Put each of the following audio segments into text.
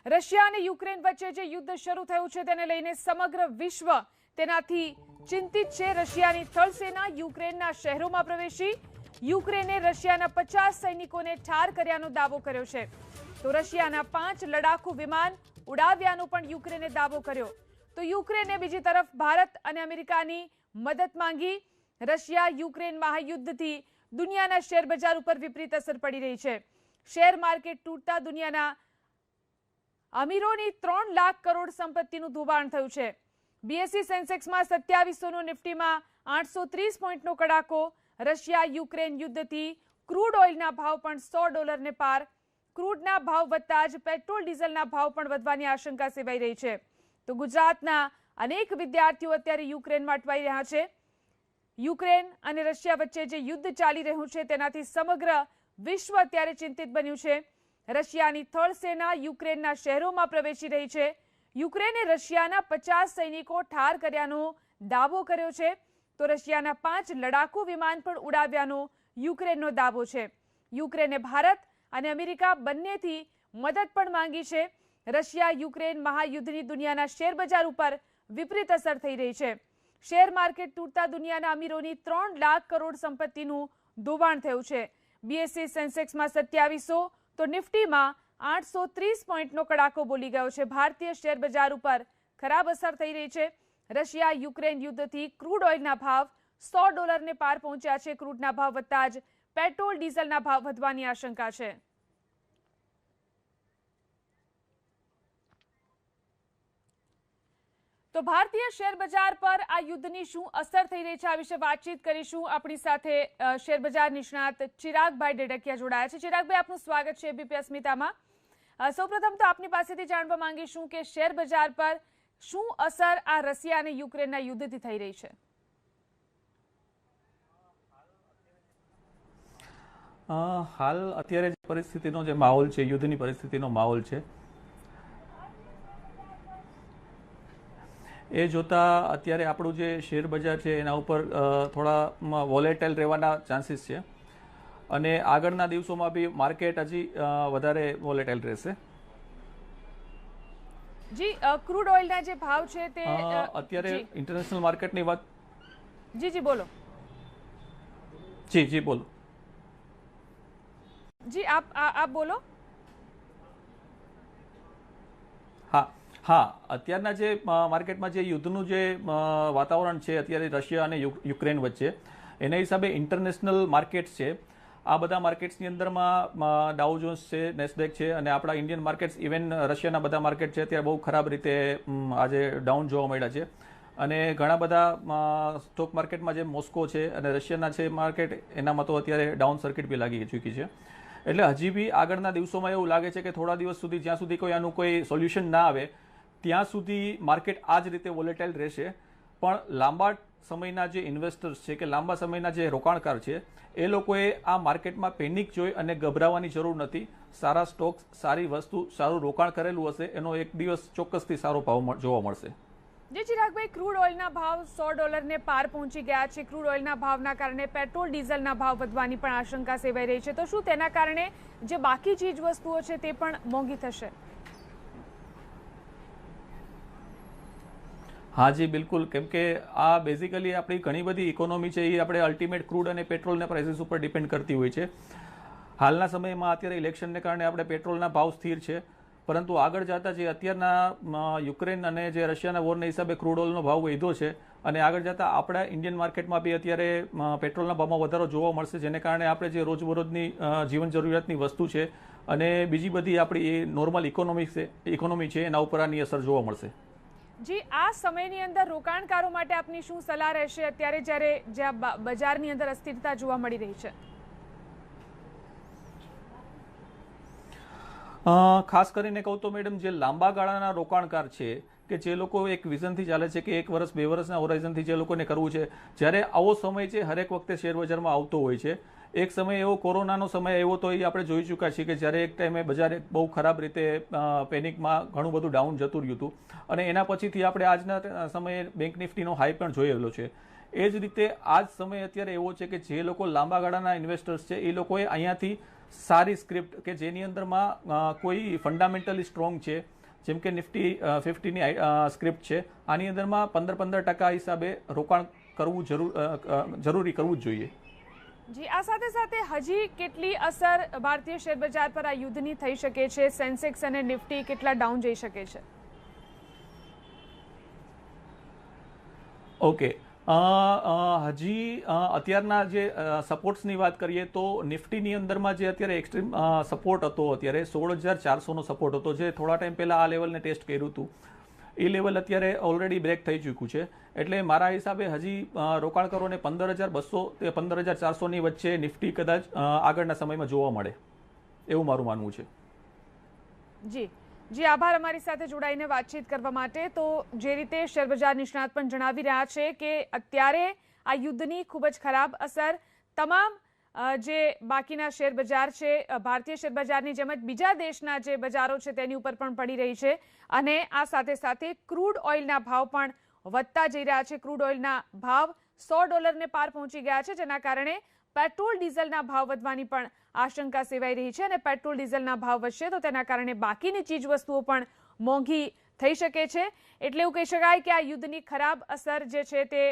Russia અને Ukraine વચ્ચે જે યુદ્ધ શરૂ થયું છે તેને લઈને સમગ્ર વિશ્વ તેનાથી ચિંતિત છે। રશિયાની થલસેના યુક્રેનના શહેરોમાં પ્રવેશી યુક્રેને રશિયાના 50 સૈનિકોને ઠાર કર્યાનો દાવો કર્યો છે, તો રશિયાના 5 લડાકુ વિમાન ઉડાવ્યાનો પણ યુક્રેને દાવો કર્યો। તો યુક્રેને બીજી તરફ ભારત અને અમેરિકાની મદદ માંગી। રશિયા યુક્રેન મહાયુદ્ધથી દુનિયાના શેર બજાર ઉપર વિપરીત અસર પડી રહી છે। શેર માર્કેટ તૂટતા દુનિયાના અમીરોની 3 લાખ કરોડ સંપત્તિનું ધોવાણ થયું છે। બીએસઈ સેન્સેક્સમાં 2700, નિફ્ટીમાં 830 પોઈન્ટનો કડાકો। રશિયા યુક્રેન યુદ્ધથી ક્રૂડ ઓઇલના ભાવ પણ $100 પાર। ક્રૂડના ભાવ વધતા જ પેટ્રોલ ડીઝલના ભાવ પણ વધવાની આશંકા સેવાઈ રહી છે। તો ગુજરાતના અનેક વિદ્યાર્થીઓ અત્યારે યુક્રેનમાં અટવાઈ રહ્યા છે। યુક્રેન અને રશિયા વચ્ચે જે યુદ્ધ ચાલી રહ્યું છે તેનાથી સમગ્ર વિશ્વ અત્યારે ચિંતિત બન્યું છે। રશિયાની થળ સેના યુક્રેનના શહેરોમાં પ્રવેશી રહી છે। યુક્રેને રશિયાના 50 સૈનિકો ઠાર કર્યાનો દાવો કર્યો છે, તો રશિયાના 5 લડાકુ વિમાન પણ ઉડાવ્યાનો યુક્રેનનો દાવો છે। યુક્રેને ભારત અને અમેરિકા બંનેથી મદદ પણ માંગી છે। રશિયા યુક્રેન મહાયુદ્ધની દુનિયાના શેર બજાર ઉપર વિપરીત અસર થઈ રહી છે। શેર માર્કેટ તૂટતા દુનિયાના અમીરોની 3 લાખ કરોડ સંપત્તિનું ધોવાણ થયું છે। બીએસઈ સેન્સેક્સમાં 2700, તો નિફ્ટીમાં 830 પોઈન્ટનો કડાકો બોલી ગયો છે। ભારતીય શેર બજાર ઉપર ખરાબ અસર થઈ રહી છે। રશિયા યુક્રેન યુદ્ધથી ક્રૂડ ઓઇલના ભાવ $100 પાર પહોંચ્યા છે। ક્રૂડના ભાવ વધતા જ પેટ્રોલ ડીઝલના ભાવ વધવાની આશંકા છે। તો ભારતીય શેર બજાર પર આ યુદ્ધની શું અસર થઈ રહી છે આ વિશે વાતચીત કરીશું। આપણી સાથે શેર બજાર નિષ્ણાત ચિરાગભાઈ ડેડકિયા જોડાયા છે। ચિરાગભાઈ, આપનું સ્વાગત છે એબીપી અસ્મિતામાં। સૌપ્રથમ તો આપની પાસેથી જાણવા માંગીશું કે શેર બજાર પર શું અસર આ રશિયા અને યુક્રેનના યુદ્ધથી થઈ રહી છે? હાલ અત્યારે જે પરિસ્થિતિનો જે માહોલ છે, યુદ્ધની પરિસ્થિતિનો માહોલ છે, એ જોતા અત્યારે આપણું જે શેર બજાર છે એના ઉપર થોડા વોલેટાઇલ રહેવાના ચાન્સીસ છે અને આગળના દિવસોમાં બી માર્કેટ હજી વધારે વોલેટાઇલ રહેશે। જી, ક્રૂડ ઓઇલના જે ભાવ છે તે અત્યારે ઇન્ટરનેશનલ માર્કેટની વાત જી બોલો। જી બોલો। જી આપ બોલો। હા, અત્યારના જે માર્કેટમાં જે યુદ્ધનું જે વાતાવરણ છે અત્યારે રશિયા અને યુક્રેન વચ્ચે, એના હિસાબે ઇન્ટરનેશનલ માર્કેટ્સ છે, આ બધા માર્કેટ્સની અંદરમાં ડાઉ જોન્સ છે, નેસ્ડેક છે અને આપણા ઇન્ડિયન માર્કેટ્સ, ઇવન રશિયાના બધા માર્કેટ છે અત્યારે બહુ ખરાબ રીતે આજે ડાઉન જોવા મળ્યા છે અને ઘણા બધા સ્ટોક માર્કેટમાં જે મોસ્કો છે અને રશિયાના છે માર્કેટ, એનામાં તો અત્યારે ડાઉન સર્કિટ બી લાગી ચૂકી છે। એટલે હજી બી આગળના દિવસોમાં એવું લાગે છે કે થોડા દિવસ સુધી, જ્યાં સુધી કોઈ આનું કોઈ સોલ્યુશન ના આવે ત્યાં સુધી માર્કેટ આ જ રીતે વોલેટાઇલ રહેશે। પણ લાંબા સમયના જે ઇન્વેસ્ટર્સ છે કે લાંબા સમયના જે રોકાણકાર છે એ લોકોએ આ માર્કેટમાં પેનિક જોઈ અને ગભરાવાની જરૂર નથી। સારા સ્ટોક્સ, સારી વસ્તુ, સારું રોકાણ કરેલું હશે, એનો એક દિવસ ચોક્કસથી સારો ભાવ જોવા મળશે। જી ચિરાગભાઈ, ક્રૂડ ઓઇલના ભાવ $100 પાર પહોંચી ગયા છે। ક્રૂડ ઓઇલના ભાવના કારણે પેટ્રોલ ડીઝલના ભાવ વધવાની પણ આશંકા સેવાઈ રહી છે, તો શું તેના કારણે જે બાકી ચીજ વસ્તુઓ છે તે પણ મોંઘી થશે? હા જી, બિલકુલ, કેમ કે આ બેઝિકલી આપણી ઘણી બધી ઇકોનોમી છે એ આપણે અલ્ટિમેટ ક્રૂડ અને પેટ્રોલના પ્રાઇસીસ ઉપર ડિપેન્ડ કરતી હોય છે। હાલના સમયમાં અત્યારે ઇલેક્શનને કારણે આપણે પેટ્રોલના ભાવ સ્થિર છે, પરંતુ આગળ જતા જે અત્યારના યુક્રેન અને જે રશિયાના વોરના હિસાબે ક્રૂડ ઓઇલનો ભાવ વધ્યો છે અને આગળ જતા આપણા ઇન્ડિયન માર્કેટમાં બી અત્યારે પેટ્રોલના ભાવમાં વધારો જોવા મળશે, જેને કારણે આપણે જે રોજબરોજની જીવન જરૂરિયાતની વસ્તુ છે અને બીજી બધી આપણી નોર્મલ ઇકોનોમી છે એના ઉપર આની અસર જોવા મળશે। જી, આ સમયની અંદર રોકાણકારો માટે આપની શું સલાહ રહેશે અત્યારે જ્યારે જ્યાં બજારની અંદર અસ્થિરતા જોવા મળી રહી છે? ખાસ કરીને કહું તો મેડમ, જે લાંબા ગાળાના રોકાણકાર છે કે જે લોકો એક વિઝનથી ચાલે છે કે 1 વર્ષ 2 વર્ષના હોરાઇઝનથી જે લોકોને કરવું છે, જ્યારે આવો સમય છે હરેક વખતે શેર બજારમાં આવતો હોય છે। એક સમય એવો કોરોનાનો સમય એવો તો એ આપણે જોઈ ચૂક્યા છીએ કે જ્યારે એક ટાઈમે બજાર બહુ ખરાબ રીતે પેનિકમાં ઘણું બધું ડાઉન જતું રહ્યું હતું અને એના પછીથી આપણે આજના સમયે બેંક નિફ્ટીનો હાઈ પણ જોયેલો છે। એ જ રીતે આ જ સમય અત્યારે એવો છે કે જે લોકો લાંબા ગાળાના ઇન્વેસ્ટર્સ છે એ લોકોએ અહીંયાથી સારી સ્ક્રિપ્ટ કે જેની અંદરમાં કોઈ ફંડામેન્ટલી સ્ટ્રોંગ છે, જેમ કે નિફ્ટી 50ની સ્ક્રિપ્ટ છે, આની અંદરમાં 15% હિસાબે રોકાણ કરવું જરૂરી કરવું જ જોઈએ. જી, આ સાથે સાથે હજી કેટલી અસર ભારતીય શેર બજાર પર આ યુદ્ધની થઈ શકે છે? સેન્સેક્સ અને નિફ્ટી કેટલા ડાઉન જઈ શકે છે? ઓકે, હજી અત્યારના જે સપોર્ટ્સની વાત કરીએ તો નિફ્ટીની અંદરમાં જે અત્યારે એક્સ્ટ્રીમ સપોર્ટ હતો, અત્યારે 16,400નો સપોર્ટ હતો, જે થોડા ટાઈમ પહેલાં આ લેવલને ટેસ્ટ કર્યું હતું, એ લેવલ અત્યારે ઓલરેડી બ્રેક થઈ ચૂક્યું છે. એટલે મારા હિસાબે હજી રોકાણકારોને 15,200 તે 15,400ની વચ્ચે નિફ્ટી કદાચ આગળના સમયમાં જોવા મળે, એવું મારું માનવું છે. જી, આભાર અમારી સાથે જોડાઈને વાતચીત કરવા માટે. તો જે રીતે શેરબજાર નિષ્ણાત પણ જણાવી રહ્યા છે કે અત્યારે આ યુદ્ધની ખૂબ જ ખરાબ અસર તમામ જે બાકીના શેર બજાર છે, ભારતીય શેર બજારની જેમ જ બીજા દેશના જે બજારો છે તેની ઉપર પણ પડી રહી છે. અને આ સાથે સાથે ક્રૂડ ઓઇલના ભાવ પણ વધતા જઈ રહ્યા છે. ક્રૂડ ઓઇલના ભાવ $100 પાર પહોંચી ગયા છે, જેના કારણે પેટ્રોલ ડીઝલના ભાવ વધવાની પણ આશંકા સેવાઈ રહી છે. અને પેટ્રોલ ડીઝલના ભાવ વધશે તો તેના કારણે બાકીની ચીજ વસ્તુઓ પણ મોંઘી થઈ શકે છે. એટલે એવું કહી શકાય કે આ યુદ્ધની ખરાબ અસર જે છે તે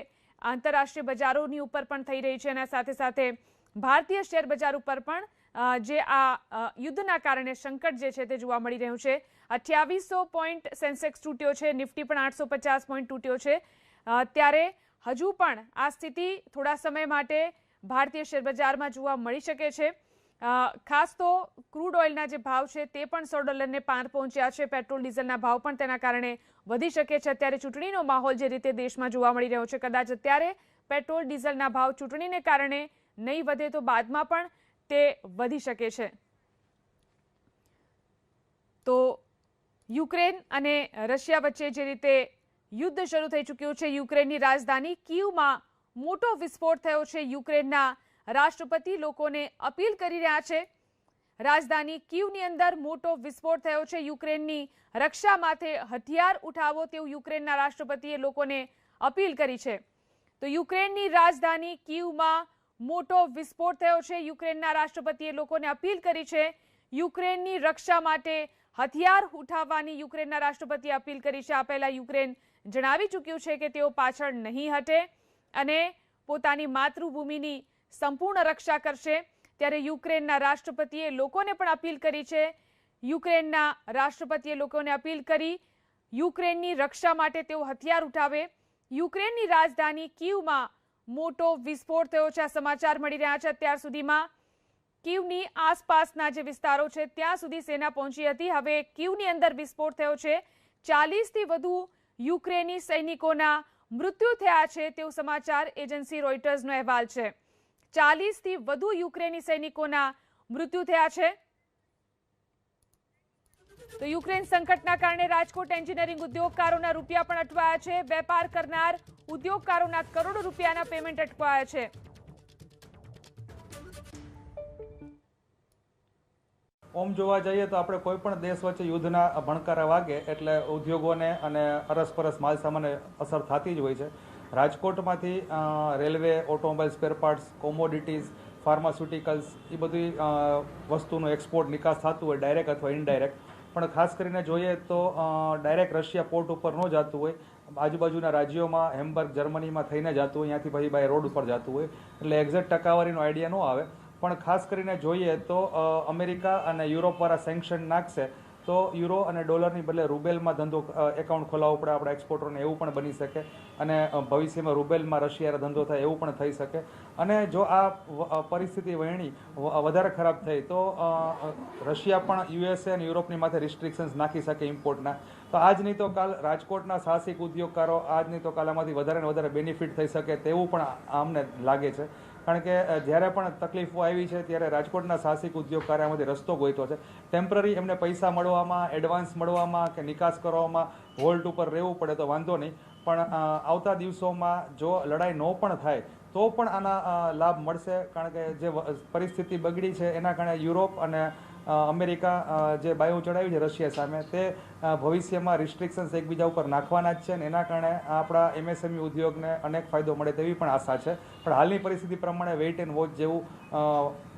આંતરરાષ્ટ્રીય બજારોની ઉપર પણ થઈ રહી છે. અને સાથે સાથે ભારતીય શેર બજાર ઉપર પણ જે આ યુદ્ધના કારણે સંકટ જે છે તે જોવા મળી રહ્યું છે. 2800 પોઈન્ટ સેન્સેક્સ તૂટ્યો છે, નિફ્ટી પણ 850 પોઈન્ટ તૂટ્યો છે. ત્યારે હજુ પણ આ સ્થિતિ થોડા સમય માટે ભારતીય શેર બજારમાં જોવા મળી શકે છે. ખાસ તો ક્રૂડ ઓઇલના જે ભાવ છે તે પણ $100 પાર પહોંચ્યા છે. પેટ્રોલ ડીઝલના ભાવ પણ તેના કારણે વધી શકે છે. અત્યારે ચૂંટણીનો માહોલ જે રીતે દેશમાં જોવા મળી રહ્યો છે, કદાચ અત્યારે પેટ્રોલ ડીઝલના ભાવ ચૂંટણીને કારણે નહીં વધે તો બાદમાં પણ તે વધી શકે છે. તો યુક્રેન અને રશિયા વચ્ચે જે રીતે યુદ્ધ શરૂ થઈ ચૂક્યું છે, યુક્રેનની રાજધાની કીવમાં મોટો વિસ્ફોટ થયો છે. યુક્રેનના રાષ્ટ્રપતિ લોકોને અપીલ કરી રહ્યા છે. રાજધાની કીવની અંદર મોટો વિસ્ફોટ થયો છે. યુક્રેનની રક્ષા માટે હથિયાર ઉઠાવો તેવું યુક્રેનના રાષ્ટ્રપતિએ લોકોને અપીલ કરી છે. તો યુક્રેનની રાજધાની કીવમાં મોટો વિસ્ફોટ થયો છે. યુક્રેનના રાષ્ટ્રપતિએ લોકોને અપીલ કરી છે. યુક્રેનની રક્ષા માટે હથિયાર ઉઠાવવાની યુક્રેનના રાષ્ટ્રપતિએ અપીલ કરી છે. આ પહેલા યુક્રેન જણાવી ચૂક્યું છે કે તેઓ પાછળ નહીં હટે અને પોતાની માતૃભૂમિની સંપૂર્ણ રક્ષા કરશે. ત્યારે યુક્રેનના રાષ્ટ્રપતિએ લોકોને પણ અપીલ કરી છે. યુક્રેનના રાષ્ટ્રપતિએ લોકોને અપીલ કરી યુક્રેનની રક્ષા માટે તેઓ હથિયાર ઉઠાવે. યુક્રેનની રાજધાની કીવમાં મોટો વિસ્ફોટ થયો છે. આ સમાચાર મળી રહ્યા છે. અત્યાર સુધીમાં કીવની આસપાસના જે વિસ્તારો છે ત્યાં સુધી સેના પહોંચી હતી. હવે કીવની અંદર વિસ્ફોટ થયો છે. 40થી વધુ યુક્રેની સૈનિકોના મૃત્યુ થયા છે તેવું સમાચાર એજન્સી રોયટર્સનો અહેવાલ છે. 40થી વધુ યુક્રેની સૈનિકોના મૃત્યુ થયા છે. તો યુક્રેન સંકટના કારણે રાજકોટ એન્જિનિયરિંગ ઉદ્યોગકારોના રૂપિયા પણ અટવાયા છે. વેપાર કરનાર ઉદ્યોગકારોના કરોડો રૂપિયાના પેમેન્ટ અટવાયા છે. ઓમ જોવા જઈએ તો આપણે કોઈ પણ દેશ વચ્ચે યુદ્ધના ભણકારા વાગે એટલે ઉદ્યોગોને અને અરસપરસ માલ સામાનને અસર થતી જ હોય છે. રાજકોટમાંથી railway, automobile spare parts, commodities, pharmaceuticals એ બધી વસ્તુનું એક્સપોર્ટ નિકાસ થતું હોય, ડાયરેક્ટ અથવા ઇનડાયરેક્ટ. પણ ખાસ કરીને જોઈએ તો ડાયરેક્ટ રશિયા પોર્ટ ઉપર ન જતું હોય, આજુબાજુના રાજ્યોમાં હેમ્બર્ગ, જર્મનીમાં થઈને જતું હોય, ત્યાંથી પછી બાય રોડ ઉપર જતું હોય, એટલે એક્ઝેક્ટ ટકાવારીનો આઈડિયા ન આવે. પણ ખાસ કરીને જોઈએ તો અમેરિકા અને યુરોપવાળા સેન્કશન નાખશે તો યુરો અને ડોલરની બદલે રૂબેલમાં ધંધો એકાઉન્ટ ખોલાવવું પડે આપણા એક્સપોર્ટરોને, એવું પણ બની શકે. અને ભવિષ્યમાં રૂબેલમાં રશિયાનો ધંધો થાય એવું પણ થઈ શકે. અને જો આ પરિસ્થિતિ વહેણી વધારે ખરાબ થઈ તો રશિયા પણ યુએસએ અને યુરોપની માથે રિસ્ટ્રિક્શન્સ નાખી શકે ઇમ્પોર્ટના. તો આજ નહીં તો કાલ રાજકોટના સાહસિક ઉદ્યોગકારો આજ નહીં તો કાલ આમાંથી વધારે ને વધારે બેનિફિટ થઈ શકે તેવું પણ અમને લાગે છે. કારણ કે જ્યારે પણ તકલીફો આવી છે ત્યારે રાજકોટના સાહસિક ઉદ્યોગકારો આમાંથી રસ્તો ગોઈતો છે. ટેમ્પરરી એમને પૈસા મળવામાં, એડવાન્સ મળવામાં કે નિકાસ કરવામાં હોલ્ટ ઉપર રહેવું પડે તો વાંધો નહીં, પણ આવતા દિવસોમાં જો લડાઈ ન પણ થાય તો પણ આના લાભ મળશે. કારણ કે જે પરિસ્થિતિ બગડી છે એના કારણે યુરોપ અને અમેરિકા જે બાયું ચડાવ્યું છે રશિયા સામે તે ભવિષ્યમાં રિસ્ટ્રિક્શન્સ એકબીજા ઉપર નાખવાના જ છે અને એના કારણે આપણા એમએસએમઈ ઉદ્યોગને અનેક ફાયદો મળે તેવી પણ આશા છે. પણ હાલની પરિસ્થિતિ પ્રમાણે વેઇટ એન્ડ વોચ જેવું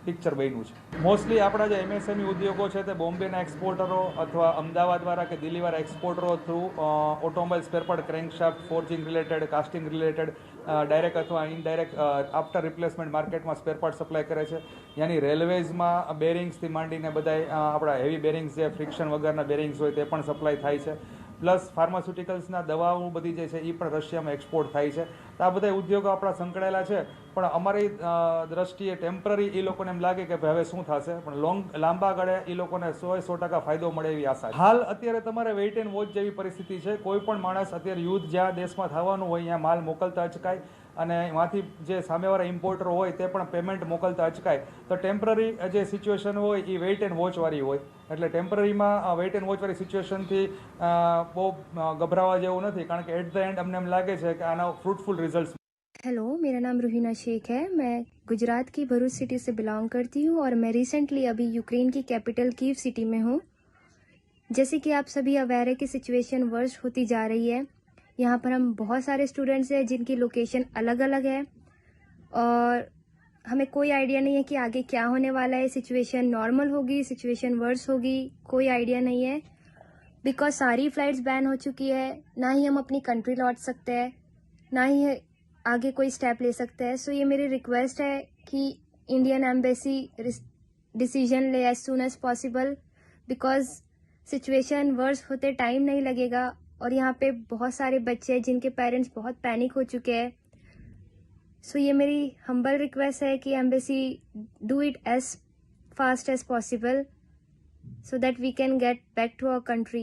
પિક્ચર બન્યું છે. મોસ્ટલી આપણા જે MSME ઉદ્યોગો છે તે બોમ્બેના એક્સપોર્ટરો અથવા અમદાવાદવાળા કે દિલ્હીવાળા એક્સપોર્ટરો through automobile spare part, crankshaft, forging related, casting related, direct અથવા ઇનડાયરેક્ટ આફ્ટર રિપ્લેસમેન્ટ માર્કેટમાં સ્પેરપાર્ટ સપ્લાય કરે છે. યાની રેલવેઝમાં બેરિંગ્સથી માંડીને બધા આપણા હેવી બેરિંગ્સ જે ફ્રિક્શન વગરના બેરિંગ્સ હોય તે પણ સપ્લાય થાય છે. પ્લસ ફાર્માસ્યુટિકલ્સના દવાઓ બધી જે છે એ પણ રશિયામાં એક્સપોર્ટ થાય છે. તો આ બધા ઉદ્યોગો આપણા સંકળાયેલા છે. પણ અમારી દ્રષ્ટિએ ટેમ્પરરી એ લોકોને એમ લાગે કે હવે શું થશે, પણ લાંબા ગાળે એ લોકોને 100% ફાયદો મળે એવી આશા છે. હાલ અત્યારે તમારે વેઇટ એન્ડ વોચ જેવી પરિસ્થિતિ છે. કોઈ પણ માણસ અત્યારે યુદ્ધ જ્યાં દેશમાં થવાનું હોય ત્યાં માલ મોકલતા અચકાય અને એમાંથી જે સામેવાળા ઇમ્પોર્ટર હોય તે પણ પેમેન્ટ મોકલતા અચકાય. તો ટેમ્પરરી જે સિચ્યુએશન હોય એ વેઇટ એન્ડ વોચવાળી હોય. એટલે ટેમ્પરરીમાં વેઇટ એન્ડ વોચવાળી સિચ્યુએશનથી બહુ ગભરાવા જેવું નથી, કારણ કે એટ ધ એન્ડ અમને એમ લાગે છે કે આના फ्रूटफुल रिजल्ट्स. हेलो, मेरा नाम रूहीना शेख है. मैं गुजरात की भरूच सिटी से बिलोंग करती हूँ और मैं रिसेंटली अभी यूक्रेन की कैपिटल कीव सिटी में हूँ. जैसे कि आप सभी अवेयर है कि सिचुएशन वर्स्ट होती जा रही है. यहाँ पर हम बहुत सारे स्टूडेंट्स हैं जिनकी लोकेशन अलग अलग है और हमें कोई आइडिया नहीं है कि आगे क्या होने वाला है. सिचुएशन नॉर्मल होगी, सिचुएशन वर्स होगी, कोई आइडिया नहीं है. बिकॉज सारी फ्लाइट्स बैन हो चुकी है, ना ही हम अपनी कंट्री लौट सकते हैं, ना ही आगे कोई स्टेप ले सकते हैं. सो ये मेरी रिक्वेस्ट है कि इंडियन एम्बेसी डिसीजन ले as soon as possible, because situation worse होते टाइम नहीं लगेगा. और यहाँ पे बहुत सारे बच्चे हैं जिनके पेरेंट्स बहुत पैनिक हो चुके हैं. सो ये मेरी हम्बल रिक्वेस्ट है कि embassy do it as fast as possible so that we can get back to our country.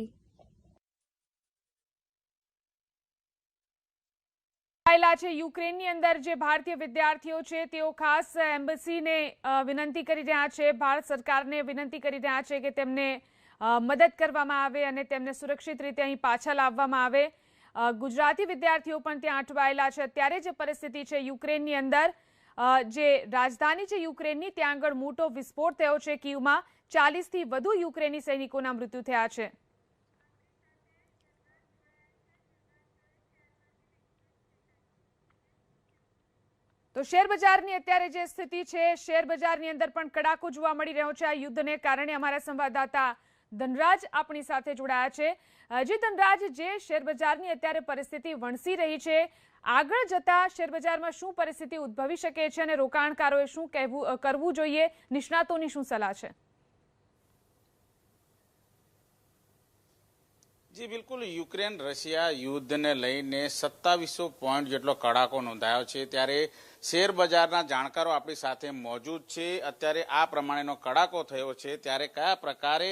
છે યુક્રેનની અંદર જે ભારતીય વિદ્યાર્થીઓ છે તેઓ ખાસ એમ્બસીને વિનંતી કરી રહ્યા છે, ભારત સરકારને વિનંતી કરી રહ્યા છે કે તેમને મદદ કરવામાં આવે અને તેમને સુરક્ષિત રીતે અહીં પાછા લાવવામાં આવે. ગુજરાતી વિદ્યાર્થીઓ પણ ત્યાં અટવાયેલા છે. અત્યારે જે પરિસ્થિતિ છે યુક્રેનની અંદર, જે રાજધાની છે યુક્રેનની, ત્યાં આગળ મોટો વિસ્ફોટ થયો છે કીવમાં. 40થી વધુ યુક્રેની સૈનિકોના મૃત્યુ થયા છે. તો શેરબજારની અત્યારે જે સ્થિતિ છે, શેરબજારની અંદર પણ કડાકો જોવા મળી રહ્યો છે આ યુદ્ધને કારણે. અમારા સંવાદદાતા ધનરાજ આપણી સાથે જોડાયા છે. જે ધનરાજ, જે શેરબજારની અત્યારે પરિસ્થિતિ વણસી રહી છે, આગળ જતા શેરબજારમાં શું પરિસ્થિતિ ઉદ્ભવી શકે છે અને રોકાણકારોએ શું કરવું જોઈએ, નિષ્ણાતોની શું સલાહ છે? જી બિલકુલ, યુક્રેન રશિયા યુદ્ધને લઈને 2700 પોઈન્ટ જેટલો કડાકો નોંધાયો છે. ત્યારે શેર બજારના જાણકારો આપણી સાથે મોજૂદ છે. અત્યારે આ પ્રમાણેનો કડાકો થયો છે, ત્યારે કયા પ્રકારે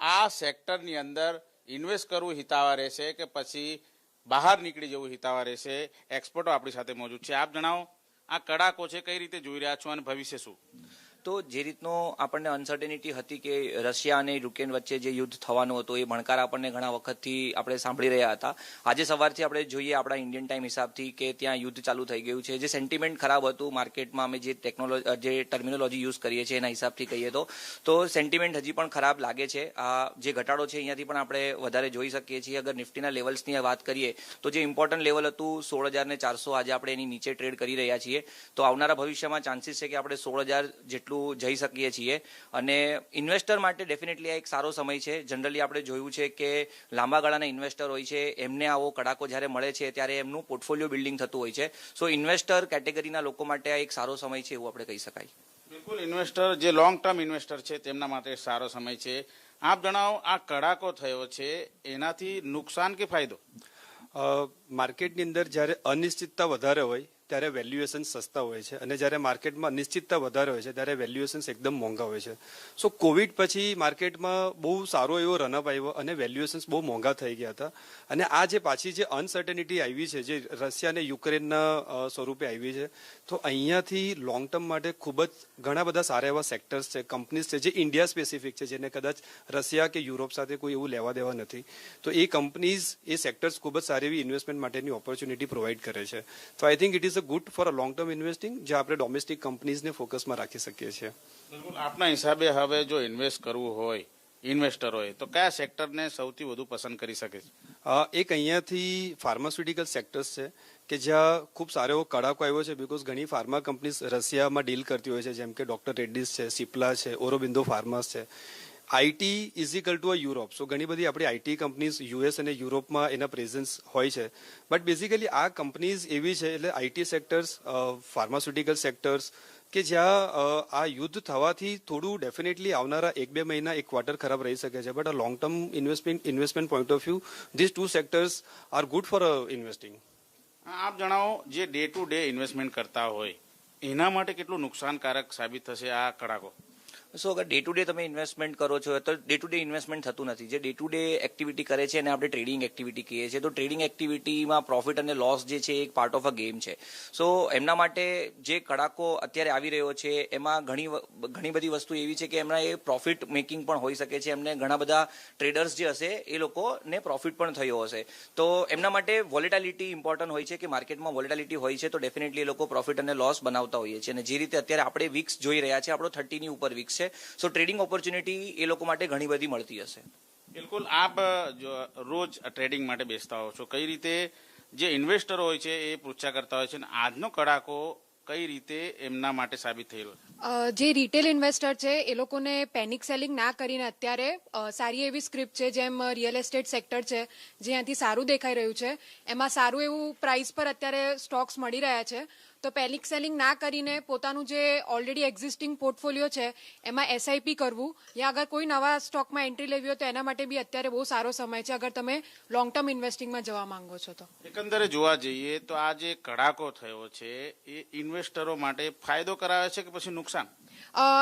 આ સેક્ટરની અંદર ઇન્વેસ્ટ કરવું હિતાવહ રહેશે કે પછી બહાર નીકળી જવું હિતાવહ રહેશે, એક્સપર્ટો આપણી સાથે મોજૂદ છે. આપ જણાવો, આ કડાકો છે કઈ રીતે જોઈ રહ્યા છો અને ભવિષ્ય શું? તો જે રીતનો આપણને અનસર્ટેનિટી હતી કે રશિયા અને યુક્રેન વચ્ચે જે યુદ્ધ થવાનો હતો, એ ભણકાર આપણને ઘણા વખતથી આપણે સાંભળી રહ્યા હતા. આજે સવારથી આપણે જોઈએ આપણા ઇન્ડિયન ટાઈમ હિસાબથી કે ત્યાં યુદ્ધ ચાલુ થઈ ગયું છે. જે સેન્ટિમેન્ટ ખરાબ હતું માર્કેટમાં, અમે જે ટર્મિનોલોજી યુઝ કરીએ છીએ એના હિસાબથી કહીએ તો સેન્ટિમેન્ટ હજી પણ ખરાબ લાગે છે. આ જે ઘટાડો છે અહીંયાથી પણ આપણે વધારે જોઈ શકીએ છીએ. અગર નિફ્ટીના લેવલ્સની વાત કરીએ તો જે ઇમ્પોર્ટન્ટ લેવલ હતું 16,400, આજે આપણે એની નીચે ટ્રેડ કરી રહ્યા છીએ. તો આવનારા ભવિષ્યમાં ચાન્સીસ છે કે આપણે 16,000 જેટલું જઈ શકીએ છીએ. અને ઇન્વેસ્ટર માટે ડેફિનેટલી આ એક સારો સમય છે. જનરલી આપણે જોયું છે કે લાંબા ગાળાના ઇન્વેસ્ટર હોય છે, એમને આવો કડાકો જ્યારે મળે છે ત્યારે એમનું પોર્ટફોલિયો બિલ્ડિંગ થતું હોય છે. સો ઇન્વેસ્ટર કેટેગરીના લોકો માટે આ એક સારો સમય છે એવું આપણે કહી શકાય. બિલકુલ, ઇન્વેસ્ટર જે લોંગ ટર્મ ઇન્વેસ્ટર છે તેમના માટે સારો સમય છે. આપ જણાવો, આ કડાકો થયો છે એનાથી નુકસાન કે ફાયદો? માર્કેટની અંદર જ્યારે અનિશ્ચિતતા વધારે હોય ત્યારે વેલ્યુએશન સસ્તા હોય છે, અને જ્યારે માર્કેટમાં અનિશ્ચિતતા વધારે હોય છે ત્યારે વેલ્યુએશન્સ એકદમ મોંઘા હોય છે. સો કોવિડ પછી માર્કેટમાં બહુ સારો એવો રનઅપ આવ્યો અને વેલ્યુએશન્સ બહુ મોંઘા થઈ ગયા હતા. અને આ જે પાછી જે અનસર્ટેનિટી આવી છે, જે રશિયા અને યુક્રેનના સ્વરૂપે આવી છે, તો અહીંયાથી લોંગ ટર્મ માટે ખૂબ જ ઘણા બધા સારા એવા સેક્ટર્સ છે, કંપનીઝ છે જે ઇન્ડિયા સ્પેસિફિક છે, જેને કદાચ રશિયા કે યુરોપ સાથે કોઈ એવું લેવા દેવા નથી. તો એ કંપનીઝ, એ સેક્ટર્સ ખૂબ જ સારી એવી ઇન્વેસ્ટમેન્ટ માટેની ઓપોર્ચ્યુનિટી પ્રોવાઈડ કરે છે. તો I think it is good for a long term investing, જે આપણે ડોમેસ્ટિક કંપનીઝને ફોકસમાં રાખી શકીએ છીએ. બિલકુલ, આપના હિસાબે હવે જો ઇન્વેસ્ટ કરવું હોય ઇન્વેસ્ટરોએ, તો કયા સેક્ટરને સૌથી વધુ પસંદ કરી શકે છે? એક અહીંયાથી ફાર્માસ્યુટિકલ સેક્ટર્સ છે કે જ્યાં ખૂબ સારો એવો કડાકો આવ્યો છે, બીકોઝ ઘણી ફાર્મા કંપનીઝ રશિયામાં ડીલ કરતી હોય છે, જેમ કે ડોક્ટર રેડ્ડીઝ છે, સિપ્લા છે, ઓરોબિંદો ફાર્માસ છે. IT is equal to Europe, so ઘણી બધી આપણી આઈટી કંપનીઝ યુએસ અને યુરોપમાં એના પ્રેઝન્સ હોય છે. બટ બેઝિકલી આ કંપનીઝ એવી છે, એટલે આઈટી સેક્ટર્સ, ફાર્માસ્યુટિકલ સેક્ટર્સ કે જ્યાં આ યુદ્ધ થવાથી થોડું ડેફિનેટલી આવનારા 1-2 મહિના, 1 ક્વાર્ટર ખરાબ રહી શકે છે. બટ આ long term investment point of view this two sectors are good for investing. આપ જણાવો, જે ડે ટુ ડે ઇન્વેસ્ટમેન્ટ કરતા હોય એના માટે કેટલું નુકસાનકારક સાબિત થશે આ કડાકો? સો અગર ડે ટુ ડે તમે ઇન્વેસ્ટમેન્ટ કરો છો તો ડે ટુ ડે ઇન્વેસ્ટમેન્ટ થતું નથી. જે ડે ટુ ડે એક્ટિવિટી કરે છે એને આપણે ટ્રેડિંગ એક્ટિવિટી કહીએ છીએ. તો ટ્રેડિંગ એક્ટિવિટીમાં પ્રોફિટ અને લોસ જે છે એક પાર્ટ ઓફ અ ગેમ છે. સો એમના માટે જે કડાકો અત્યારે આવી રહ્યો છે એમાં ઘણી બધી વસ્તુ એવી છે કે એમના એ પ્રોફિટ મેકિંગ પણ હોઈ શકે છે. એમને ઘણા બધા ટ્રેડર્સ જે હશે એ લોકોને પ્રોફિટ પણ થયો હશે. તો એમના માટે વોલેટાલિટી ઇમ્પોર્ટન્ટ હોય છે કે માર્કેટમાં વોલેટાલિટી હોય છે તો ડેફિનેટલી એ લોકો પ્રોફિટ અને લોસ બનાવતા હોઈએ છીએ. અને જે રીતે અત્યારે આપણે વીક્સ જોઈ રહ્યા છે, આપણો 30ની ઉપર વીક્સ છે. સો ટ્રેડિંગ ઓપોર્ચ્યુનિટી એ લોકો માટે ઘણી બધી મળતી હશે. બિલકુલ. આપ રોજ ટ્રેડિંગ માટે બેસતા હો છો, કઈ રીતે જે ઇન્વેસ્ટરો હોય છે એ પૂછા કરતા હોય છે, અને આજનો કડાકો કઈ રીતે એમના માટે સાબિત થઈ રહ્યો છે? જે રિટેલ ઇન્વેસ્ટર છે એ લોકોને પેનિક સેલિંગ ના કરીને અત્યારે સારી એવી સ્ક્રિપ્ટ છે, જેમ રિયલ એસ્ટેટ સેક્ટર છે જ્યાંથી સારું દેખાઈ રહ્યું છે, એમાં સારું એવું પ્રાઇસ પર અત્યારે સ્ટોક્સ મળી રહ્યા છે. તો પેનિક સેલિંગ ના કરીને પોતાનું જે ઓલરેડી એક્ઝિસ્ટિંગ પોર્ટફોલિયો છે એમાં એસઆઈપી કરવું, યા અગર કોઈ નવા સ્ટોકમાં એન્ટ્રી લેવી હોય તો એના માટે બી અત્યારે બહુ સારો સમય છે અગર તમે લોંગ ટર્મ ઇન્વેસ્ટિંગમાં જવા માંગો છો તો. એકંદરે જોવા જઈએ તો આ જે કડાકો થયો છે એ ઇન્વેસ્ટરો માટે ફાયદો કરાવે છે કે પછી નુકસાન?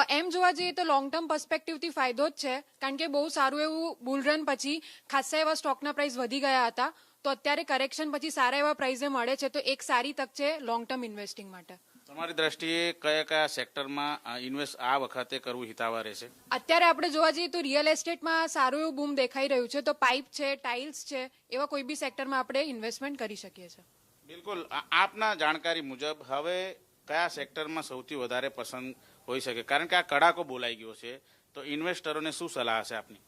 એમ જોવા જઈએ તો લોંગ ટર્મ પર્સપેક્ટિવથી ફાયદો જ છે, કારણ કે બહુ સારું એવું બુલ રન પછી ખાસા એવા સ્ટોકના પ્રાઇસ વધી ગયા હતા. તો અત્યારે કરેક્શન પછી સારા એવા પ્રાઇસે મળે છે, તો એક સારી તક છે લોંગ ટર્મ ઇન્વેસ્ટિંગ માટે. તમારી દ્રષ્ટિએ કયા કયા સેક્ટરમાં ઇન્વેસ્ટ આ વખતે કરવું હિતાવહ રહેશે? અત્યારે આપણે જોવા જઈએ તો રિયલ એસ્ટેટમાં સારું એવું બૂમ દેખાઈ રહ્યું છે, તો પાઇપ છે, ટાઇલ્સ છે, એવા કોઈ બી સેક્ટરમાં આપણે ઇન્વેસ્ટમેન્ટ કરી શકીએ છીએ. બિલકુલ. આપના જાણકારી મુજબ હવે કયા સેક્ટરમાં સૌથી વધારે પસંદ હોઈ શકે, કારણ કે આ કડાકો બોલાઈ ગયો છે, તો ઇન્વેસ્ટરોને શું સલાહ હશે આપની?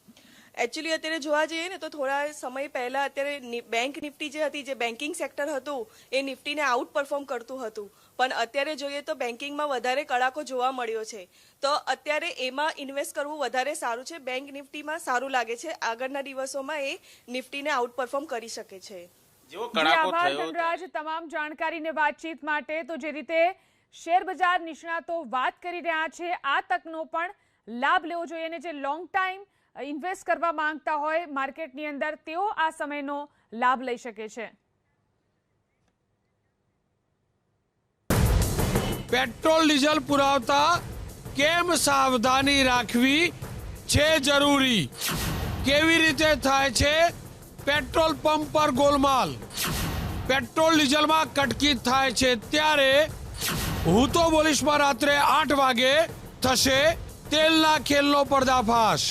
એકચ્યુઅલી અત્યારે જોવા જઈએ ને તો થોડા સમય પહેલા અત્યારે બેંક નિફ્ટી જે હતી, જે બેન્કિંગ સેક્ટર હતું એ નિફ્ટીને આઉટ પરફોર્મ કરતું હતું, પણ અત્યારે જોઈએ તો બેન્કિંગમાં વધારે કડાકો જોવા મળ્યો છે. તો અત્યારે એમાં ઇન્વેસ્ટ કરવું વધારે સારું છે. બેંક નિફ્ટીમાં સારું લાગે છે, આગળના દિવસોમાં એ નિફ્ટીને આઉટ પરફોર્મ કરી શકે છે. જેવો કડાકો થયો, ધનરાજ, તમામ જાણકારીને વાતચીત માટે. તો જે રીતે શેર બજાર નિષ્ણાતો વાત કરી રહ્યા છે, આ તકનો પણ લાભ લેવો જોઈએ, અને જે લોંગ ટાઈમ ઇન્વેસ્ટ કરવા માંગતા હોય માર્કેટની અંદર તેઓ આ સમયનો લાભ લઈ શકે છે. પેટ્રોલ ડીઝલ પુરાવતા કેમ સાવધાની રાખવી છે જરૂરી? કેવી રીતે થાય છે પેટ્રોલ પંપ પર ગોલમાલ? પેટ્રોલ ડીઝલમાં કટકી થાય છે ત્યારે હું તો બોલીશમાં રાત્રે 8 વાગે થશે તેલના ખેલનો પર્દાફાશ.